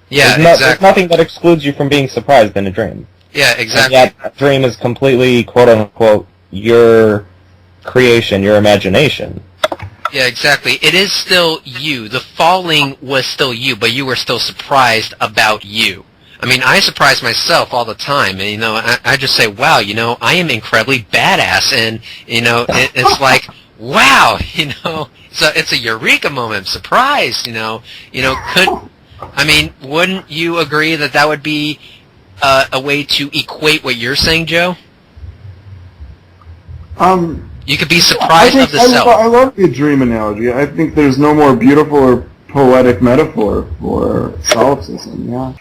Speaker 3: Yeah,
Speaker 4: exactly. There's nothing that excludes you from being surprised in a dream.
Speaker 3: Yeah, exactly.
Speaker 4: And yet, a dream is completely, quote-unquote, your creation, your imagination.
Speaker 3: Yeah, exactly. It is still you. The falling was still you, but you were still surprised about you. I mean, I surprise myself all the time, and, I just say, wow, I am incredibly badass, and, it's like, wow, so it's a eureka moment, surprise, wouldn't you agree that would be a way to equate what you're saying, Joe? You could be surprised of the self.
Speaker 2: I love the dream analogy. I think there's no more beautiful or poetic metaphor for solipsism, yeah.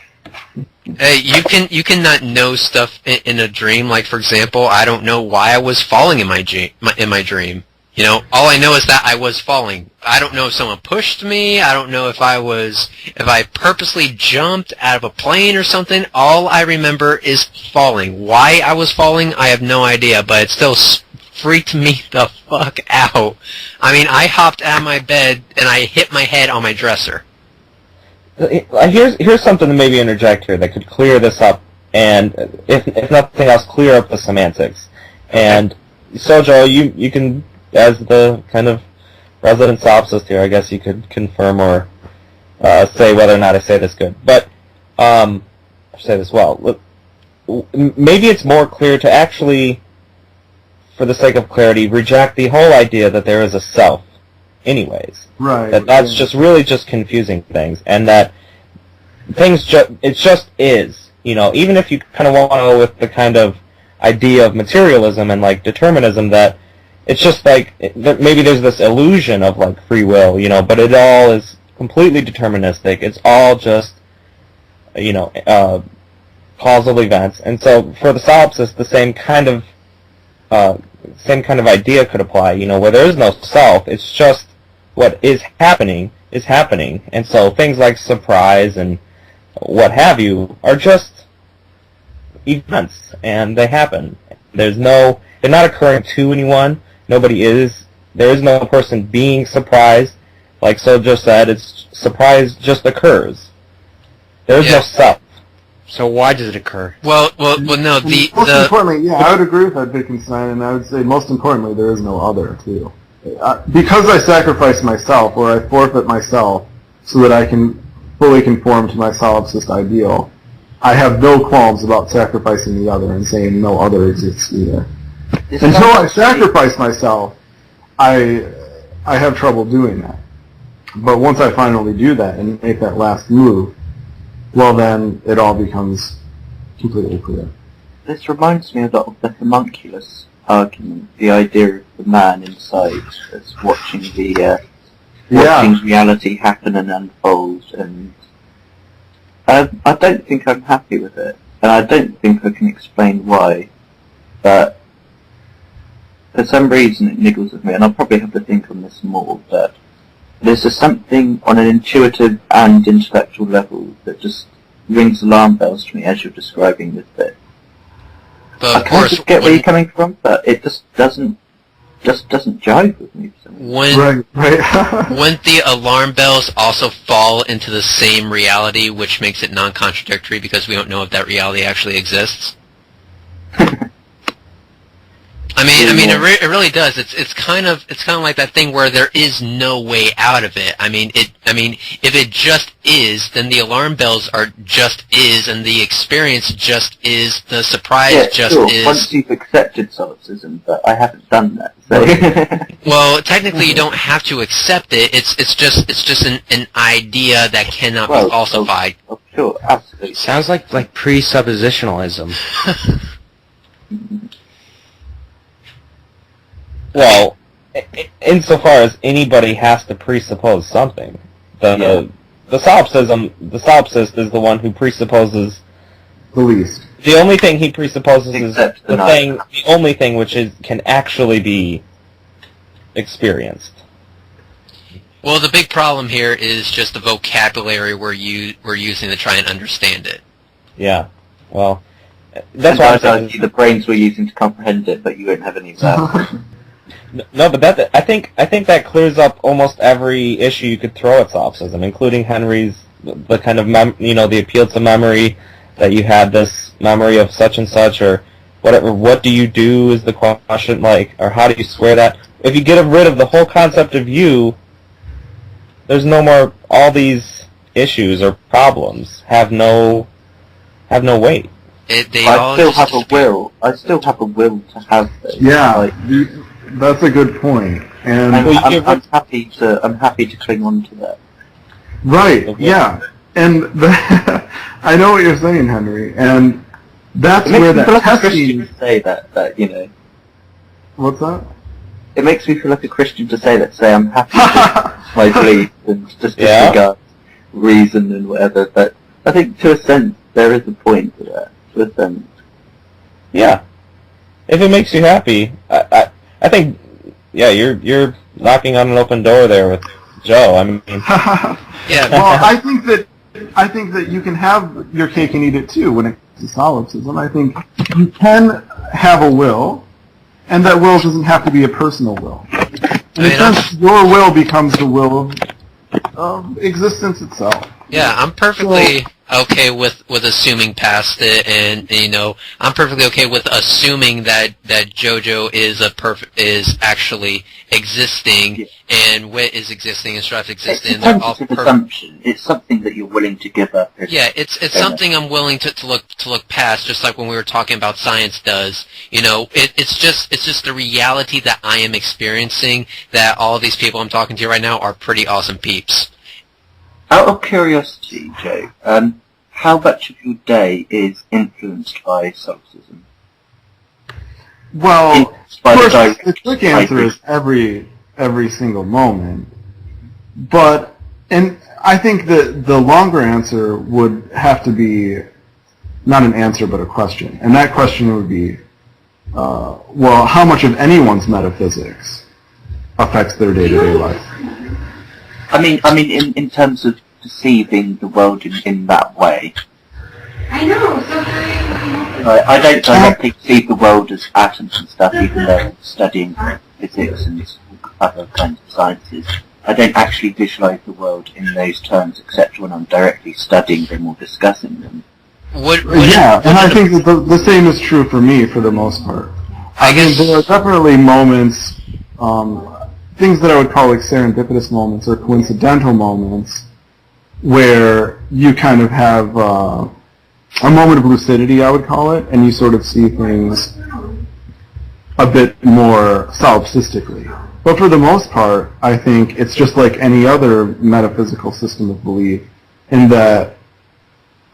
Speaker 3: Hey, you can not know stuff in a dream. Like, for example, I don't know why I was falling in my dream. All I know is that I was falling. I don't know if someone pushed me. I don't know if I purposely jumped out of a plane or something. All I remember is falling. Why I was falling, I have no idea, but it still freaked me the fuck out. I mean, I hopped out of my bed and I hit my head on my dresser.
Speaker 4: Here's something to maybe interject here that could clear this up, and if nothing else, clear up the semantics. And Sojo, you can, as the kind of resident solipsist here, I guess you could confirm or say whether or not I say this good. But I say this well. Maybe it's more clear to actually, for the sake of clarity, reject the whole idea that there is a self. Anyways,
Speaker 2: right?
Speaker 4: That's just really just confusing things, and that it just is. Even if you kind of want to go with the kind of idea of materialism and like determinism, that it's just like maybe there's this illusion of like free will, but it all is completely deterministic. It's all just causal events, and so for the solipsist, the same kind of same kind of idea could apply, where there is no self. It's just what is happening, and so things like surprise and what have you are just events, and they happen. They're not occurring to anyone. There is no person being surprised. Like Sojo said, surprise just occurs. There is no self.
Speaker 1: So why does it occur?
Speaker 3: Well, no. Most
Speaker 2: importantly, I would agree with that, Wittgenstein, and I would say most importantly, there is no other too. Because I sacrifice myself, or I forfeit myself, so that I can fully conform to my solipsist ideal, I have no qualms about sacrificing the other and saying no other exists either. Until I sacrifice myself, I have trouble doing that. But once I finally do that and make that last move, well then it all becomes completely clear.
Speaker 5: This reminds me a lot of the homunculus argument, the idea of the man inside that's watching reality happen and unfold, and I don't think I'm happy with it, and I don't think I can explain why, but for some reason it niggles at me, and I'll probably have to think on this more, but there's just something on an intuitive and intellectual level that just rings alarm bells to me as you're describing this bit.
Speaker 3: But
Speaker 5: I kind of get where you're coming from, but it just doesn't jive with me.
Speaker 2: Right.
Speaker 3: Wouldn't the alarm bells also fall into the same reality, which makes it non-contradictory because we don't know if that reality actually exists? I mean, it really does. It's kind of like that thing where there is no way out of it. I mean, if it just is, then the alarm bells are just is, and the experience just is, the surprise is.
Speaker 5: Once you've accepted solipsism, but I haven't done that. So.
Speaker 3: Well, technically, you don't have to accept it. It's just an idea that cannot be falsified.
Speaker 5: Oh, sure, absolutely.
Speaker 1: Sounds like presuppositionalism.
Speaker 4: Well, insofar as anybody has to presuppose something, the solipsist is the one who presupposes
Speaker 2: the least.
Speaker 4: The only thing he presupposes is the only thing which can actually be experienced.
Speaker 3: Well, the big problem here is just the vocabulary we're using to try and understand it.
Speaker 4: Yeah. Well, that's why I'm saying
Speaker 5: the brains we're using to comprehend it, but you won't have any of that.
Speaker 4: No, but I think that clears up almost every issue you could throw at solipsism, including Henry's the kind of the appeal to memory, that you had this memory of such and such or whatever. What do you do is the question, or how do you square that? If you get rid of the whole concept of you, there's no more. All these issues or problems have no weight.
Speaker 5: I still have a will. I still have a will to have this.
Speaker 2: Yeah. That's a good point, and
Speaker 5: I'm happy to cling on to that.
Speaker 2: Right? Okay. Yeah, and I know what you're saying, Henry, and that's where that testing.
Speaker 5: To say that.
Speaker 2: What's that?
Speaker 5: It makes me feel like a Christian to say that. Say I'm happy with my belief and just disregard reason and whatever. But I think to a sense there is a point to that. To a sense.
Speaker 4: Yeah. If it makes you happy, I think, you're knocking on an open door there with Joe. I mean,
Speaker 3: yeah.
Speaker 2: Well, I think that you can have your cake and eat it too when it comes to solipsism. I think you can have a will, and that will doesn't have to be a personal will. In a sense, your will becomes the will of existence itself.
Speaker 3: Yeah, I'm perfectly okay with assuming past it, and I'm perfectly okay with assuming that JoJo is actually existing, and Wit is existing, and Strife existing.
Speaker 5: It's a tentative assumption. It's something that you're willing to give up.
Speaker 3: Yeah, it's something I'm willing to look past, just like when we were talking about science does. It's just the reality that I am experiencing, that all these people I'm talking to right now are pretty awesome peeps.
Speaker 5: Out of curiosity, Joe, how much of your day is influenced by solipsism?
Speaker 2: Well, of course, the quick answer is every single moment. And I think that the longer answer would have to be not an answer but a question. And that question would be, well, how much of anyone's metaphysics affects their day-to-day life?
Speaker 5: I mean, in terms of perceiving the world in that way.
Speaker 6: I know. So
Speaker 5: I don't directly see the world as atoms and stuff, even though I'm studying physics and other kinds of sciences. I don't actually visualize the world in those terms, except when I'm directly studying them or discussing them.
Speaker 2: And I think that the same is true for me for the most part. I guess there are definitely moments, things that I would call like serendipitous moments or coincidental moments, where you kind of have a moment of lucidity, I would call it, and you sort of see things a bit more solipsistically. But for the most part, I think it's just like any other metaphysical system of belief, in that,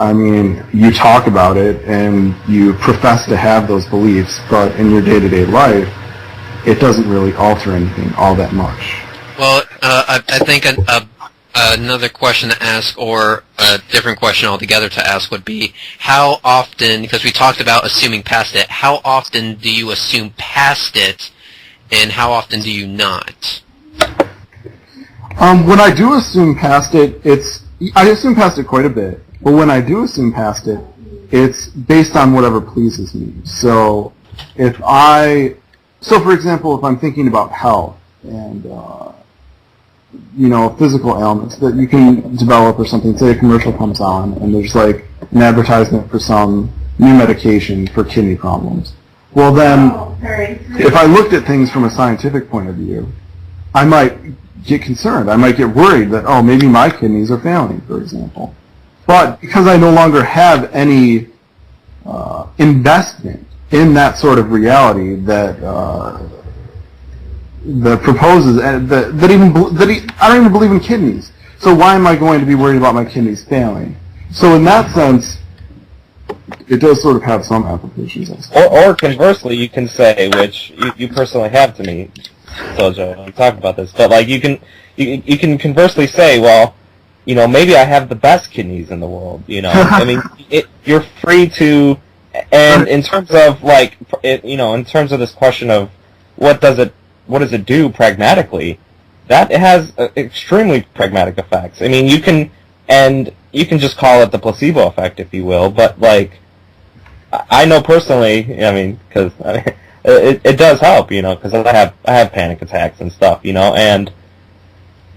Speaker 2: I mean, you talk about it and you profess to have those beliefs, but in your day-to-day life, it doesn't really alter anything all that much.
Speaker 3: Well, I think another question to ask, or a different question altogether to ask, would be how often, because we talked about assuming past it, how often do you assume past it, and how often do you not?
Speaker 2: When I do assume past it, I assume past it quite a bit, but when I do assume past it, it's based on whatever pleases me. So for example, if I'm thinking about health and physical ailments that you can develop or something, say a commercial comes on and there's like an advertisement for some new medication for kidney problems. Well then, if I looked at things from a scientific point of view, I might get concerned. I might get worried that, oh, maybe my kidneys are failing, for example. But because I no longer have any investment in that sort of reality that proposes, I don't even believe in kidneys. So why am I going to be worried about my kidneys failing? So in that sense, it does sort of have some applications.
Speaker 4: Or conversely, you can say, which you personally have to me, Sojo, I'm talking about this, but like you can conversely say, well, maybe I have the best kidneys in the world. I mean, you're free to, and in terms of like, in terms of this question of what does it do pragmatically, that has extremely pragmatic effects. I mean, you can just call it the placebo effect, if you will, but like, I know personally, I mean, because it does help, because I have panic attacks and stuff, and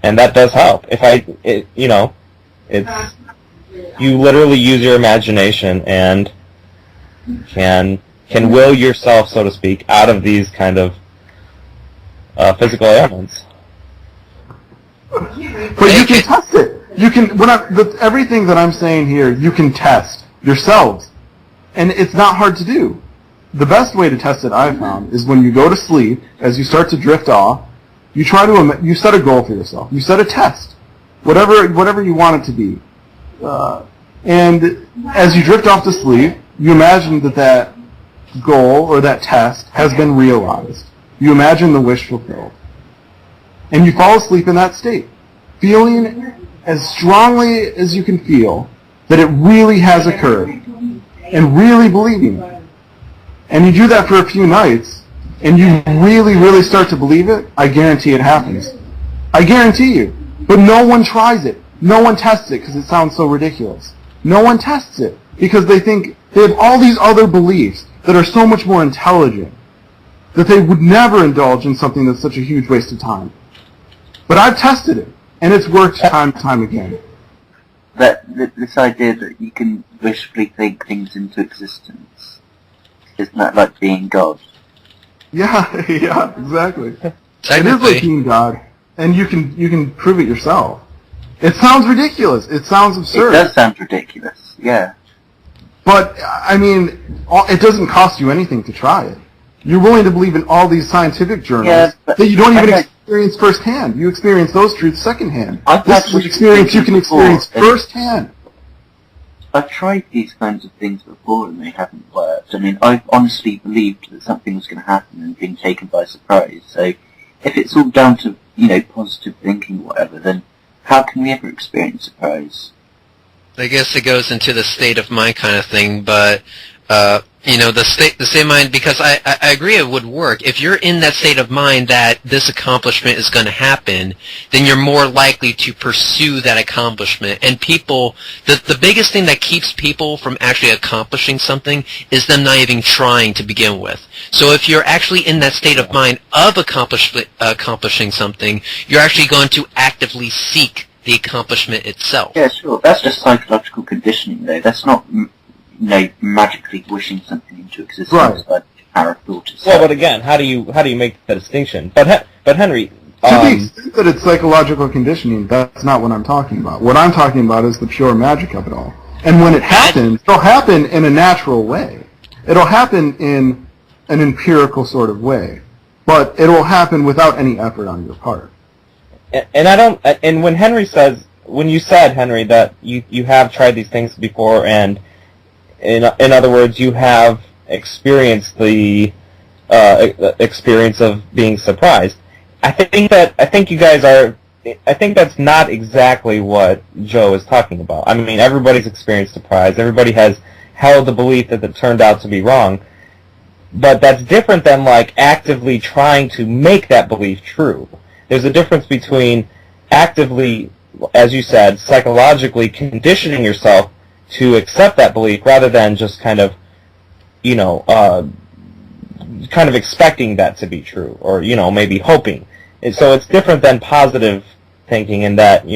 Speaker 4: that does help. It's you literally use your imagination and can will yourself, so to speak, out of these kind of physical ailments.
Speaker 2: But you can test it. You can everything that I'm saying here, you can test yourselves, and it's not hard to do. The best way to test it, I've found, is when you go to sleep, as you start to drift off, you you set a goal for yourself. You set a test, whatever you want it to be, and as you drift off to sleep, you imagine that goal or that test has been realized. You imagine the wish fulfilled, and you fall asleep in that state, feeling as strongly as you can feel that it really has occurred, and really believing it. And you do that for a few nights, and you really, really start to believe it, I guarantee it happens. I guarantee you. But no one tries it. No one tests it because it sounds so ridiculous. No one tests it because they think they have all these other beliefs that are so much more intelligent that they would never indulge in something that's such a huge waste of time. But I've tested it, and it's worked time and time again.
Speaker 5: This idea that you can wishfully think things into existence, isn't that like being God?
Speaker 2: Yeah, exactly. It
Speaker 3: Technically.
Speaker 2: is like being God, and you can prove it yourself. It sounds ridiculous. It sounds absurd.
Speaker 5: It does sound ridiculous, yeah.
Speaker 2: But, I mean, it doesn't cost you anything to try it. You're willing to believe in all these scientific journals that you don't even experience firsthand. You experience those truths secondhand. This is an experience you can experience firsthand.
Speaker 5: I've tried these kinds of things before and they haven't worked. I mean, I've honestly believed that something was going to happen and been taken by surprise. So, if it's all down to, positive thinking or whatever, then how can we ever experience surprise?
Speaker 3: I guess it goes into the state of mind kind of thing, but the state of mind, because I agree it would work. If you're in that state of mind that this accomplishment is going to happen, then you're more likely to pursue that accomplishment. And people, the biggest thing that keeps people from actually accomplishing something is them not even trying to begin with. So if you're actually in that state of mind of accomplishing something, you're actually going to actively seek the accomplishment itself.
Speaker 5: Yeah, sure. That's just psychological conditioning, though. That's not magically wishing something into existence,
Speaker 2: right,
Speaker 5: like our thought.
Speaker 4: Well, but again, how do you make the distinction? But Henry,
Speaker 2: to the extent that it's psychological conditioning, that's not what I'm talking about. What I'm talking about is the pure magic of it all. And when it happens, it'll happen in a natural way. It'll happen in an empirical sort of way, but it'll happen without any effort on your part.
Speaker 4: And I don't. And when you said, Henry, that you have tried these things before, and in other words, you have experienced the experience of being surprised. I think you guys are. I think that's not exactly what Joe is talking about. I mean, everybody's experienced surprise. Everybody has held the belief that it turned out to be wrong. But that's different than like actively trying to make that belief true. There's a difference between actively, as you said, psychologically conditioning yourself to accept that belief rather than just kind of expecting that to be true, or maybe hoping. And so it's different than positive thinking in that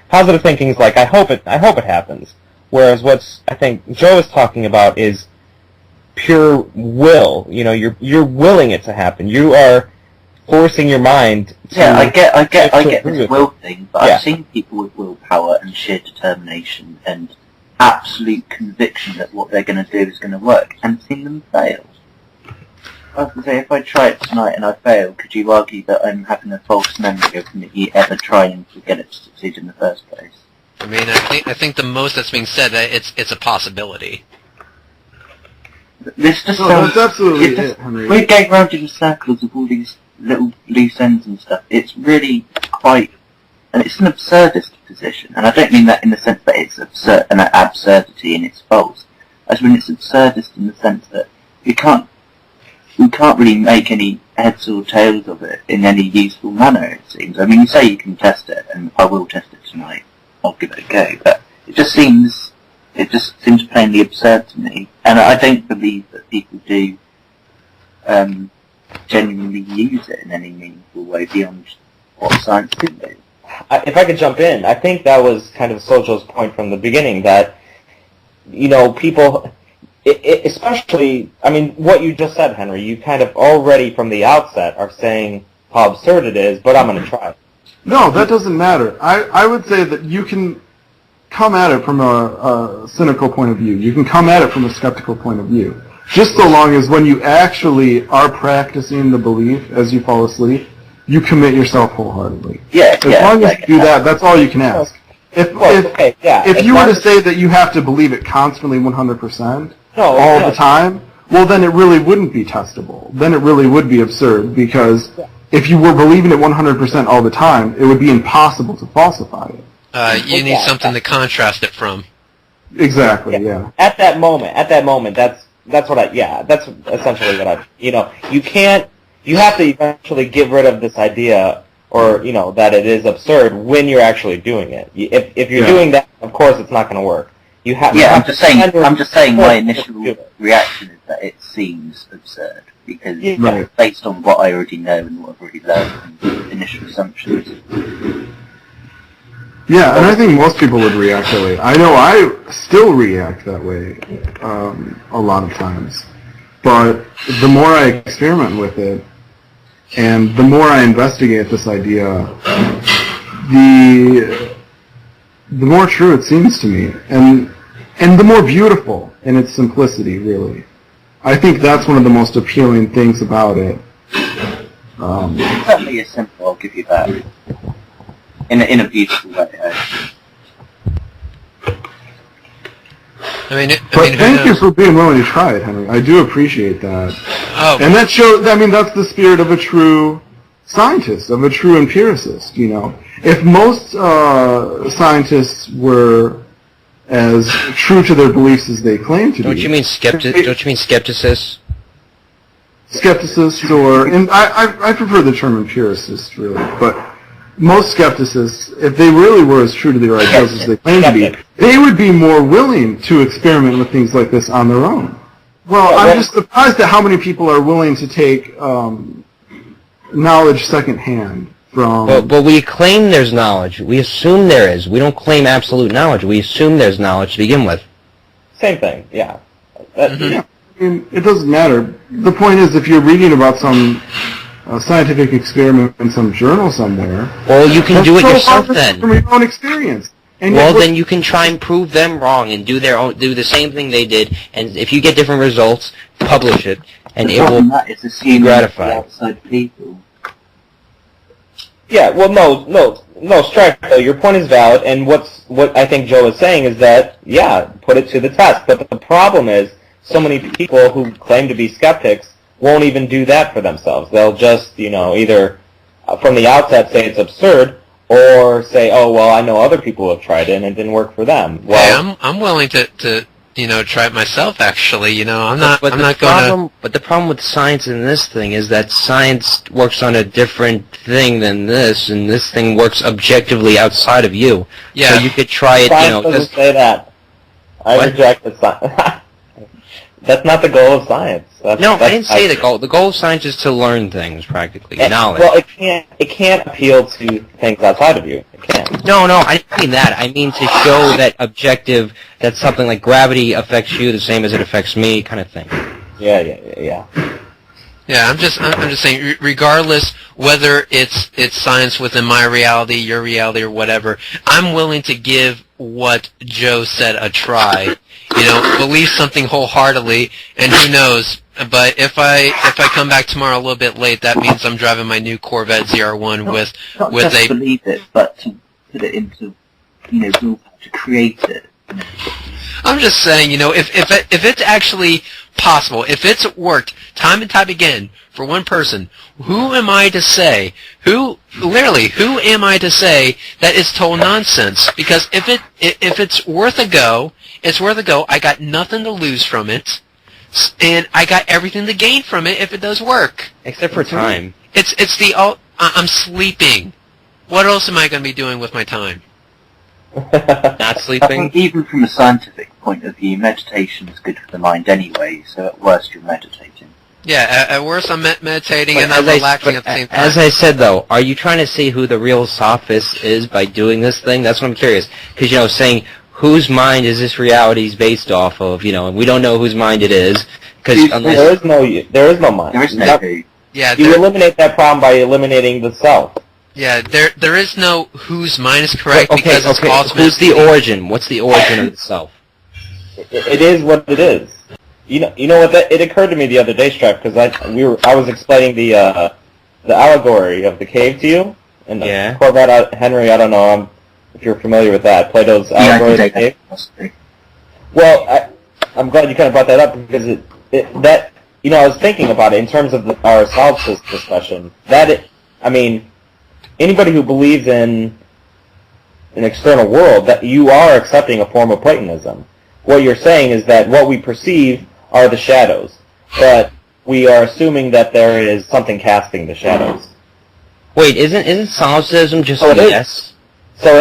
Speaker 4: positive thinking is like I hope it happens, whereas what's I think Joe is talking about is pure will. You're willing it to happen. You are forcing your mind to...
Speaker 5: Yeah, I get this will thing, but I've seen people with willpower and sheer determination and absolute conviction that what they're going to do is going to work, and seen them fail. I was going to say, if I try it tonight and I fail, could you argue that I'm having a false memory of me ever trying to get it to succeed in the first place?
Speaker 3: I mean, I think the most that's being said, it's a possibility.
Speaker 5: This just
Speaker 2: that's absolutely it, Henry.
Speaker 5: We're going round in circles of all these little loose ends and stuff. It's really quite, and it's an absurdist position, and I don't mean that in the sense that it's an absurdity and it's false. I just mean it's absurdist in the sense that we can't really make any heads or tails of it in any useful manner, it seems. I mean, you say you can test it, and I will test it tonight. I'll give it a go, but it just seems plainly absurd to me, and I don't believe that people do genuinely use it in any meaningful way beyond what science can do.
Speaker 4: If I could jump in, I think that was kind of Sojo's point from the beginning, that people, especially, I mean, what you just said, Henry, you kind of already from the outset are saying how absurd it is, but I'm going to try.
Speaker 2: No, that doesn't matter. I would say that you can come at it from a cynical point of view. You can come at it from a skeptical point of view. Just so long as when you actually are practicing the belief as you fall asleep, you commit yourself wholeheartedly. As long as you do that, that's all you can ask. If you were to say that you have to believe it constantly 100% all the time, well, then it really wouldn't be testable. Then it really would be absurd, because if you were believing it 100% all the time, it would be impossible to falsify it.
Speaker 3: You need something to contrast it from.
Speaker 2: Exactly, yeah.
Speaker 4: At that moment, that's essentially what you have to eventually get rid of this idea, or, that it is absurd when you're actually doing it. If you're doing that, of course it's not going to work. I'm
Speaker 5: just saying my initial reaction is that it seems absurd, because based on what I already know and what I've already learned and initial assumptions.
Speaker 2: Yeah, and I think most people would react that way. I know I still react that way a lot of times. But the more I experiment with it, and the more I investigate this idea, the more true it seems to me, and the more beautiful in its simplicity, really. I think that's one of the most appealing things about it.
Speaker 5: It certainly is simple, I'll give you that. In a beautiful way.
Speaker 2: Thank you for being willing to try it, Henry. I do appreciate that. And that shows, that's the spirit of a true scientist, of a true empiricist, If most scientists were as true to their beliefs as they claim to
Speaker 1: Don't
Speaker 2: be.
Speaker 1: you mean skepticist?
Speaker 2: Skepticist, and I prefer the term empiricist, really, but most skepticists, if they really were as true to their ideals as they claim to be, they would be more willing to experiment with things like this on their own. Well, I'm just surprised at how many people are willing to take knowledge secondhand from...
Speaker 1: But we claim there's knowledge. We assume there is. We don't claim absolute knowledge. We assume there's knowledge to begin with.
Speaker 4: Same thing, yeah.
Speaker 2: Yeah, I mean, it doesn't matter. The point is, if you're reading about some scientific experiment in some journal somewhere...
Speaker 1: Well, you can do it yourself then.
Speaker 2: From your own experience. And
Speaker 1: well, then you can try and prove them wrong and do the same thing they did, and if you get different results, publish it, and it will be gratified.
Speaker 5: Outside people.
Speaker 4: Yeah, well, no, Strife, though, your point is valid, and what I think Joe is saying is that, yeah, put it to the test, but the problem is, so many people who claim to be skeptics won't even do that for themselves. They'll just, either from the outset say it's absurd, or say, oh, well, I know other people who have tried it and it didn't work for them. Well,
Speaker 3: hey, I'm willing to try it myself, actually. I'm not going
Speaker 1: to... But the problem with science in this thing is that science works on a different thing than this, and this thing works objectively outside of you.
Speaker 3: Yeah.
Speaker 1: So you could try it,
Speaker 4: Science doesn't say that. I reject the science. That's not the goal of science. I
Speaker 1: didn't say the goal. The goal of science is to learn things, practically, knowledge.
Speaker 4: Well, it can't appeal to things outside of you. It can't.
Speaker 1: No, I didn't mean that. I mean to show that objective, that something like gravity affects you the same as it affects me, kind of thing.
Speaker 4: Yeah.
Speaker 3: Yeah, I'm just saying, regardless whether it's science within my reality, your reality, or whatever, I'm willing to give what Joe said a try. Believe something wholeheartedly, and who knows? But if I come back tomorrow a little bit late, that means I'm driving my new Corvette ZR1 with
Speaker 5: just believe it, but to put it into, to create it.
Speaker 3: I'm just saying, if it's actually possible, if it's worked time and time again for one person, who am I to say that it's total nonsense? Because if it's worth a go, it's worth a go. I got nothing to lose from it, and I got everything to gain from it if it does work.
Speaker 1: Except for time.
Speaker 3: I'm sleeping. What else am I going to be doing with my time?
Speaker 1: Not sleeping?
Speaker 5: I think even from a scientific point of view, meditation is good for the mind anyway, so at worst you're meditating.
Speaker 3: Yeah, at worst I'm meditating and I'm relaxing at the same time.
Speaker 1: As I said, though, are you trying to see who the real sophist is by doing this thing? That's what I'm curious. Because, saying whose mind is this reality based off of, and we don't know whose mind it is. Because
Speaker 4: there is no mind.
Speaker 5: There is no who.
Speaker 3: Yeah,
Speaker 4: you eliminate that problem by eliminating the self.
Speaker 3: Yeah, there is no whose mind is correct because it's ultimately...
Speaker 1: Who's the origin? What's the origin of the self?
Speaker 4: It is what it is. You know what? It occurred to me the other day, Strife, because I was explaining the allegory of the cave to you, and the Corvette. Henry, I don't know if you're familiar with that. Plato's allegory of the cave. Well, I'm glad you kind of brought that up because I was thinking about it in terms of our solipsist discussion. Anybody who believes in an external world, that you are accepting a form of Platonism. What you're saying is that what we perceive are the shadows, but we are assuming that there is something casting the shadows.
Speaker 1: Wait, isn't solipsism just a yes?
Speaker 4: So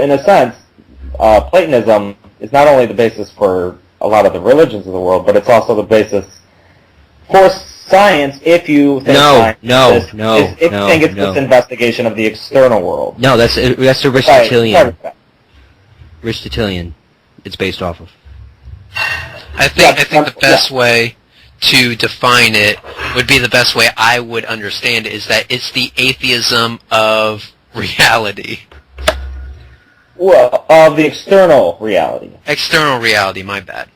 Speaker 4: in a sense, Platonism is not only the basis for a lot of the religions of the world, but it's also the basis for science if you think if you think it's this investigation of the external world.
Speaker 1: No, that's Aristotelian. Aristotelian. It's based off of.
Speaker 3: I think the best way to define it would be the best way I would understand it is that it's the atheism of reality.
Speaker 4: Well, of the external reality.
Speaker 3: External reality, my bad.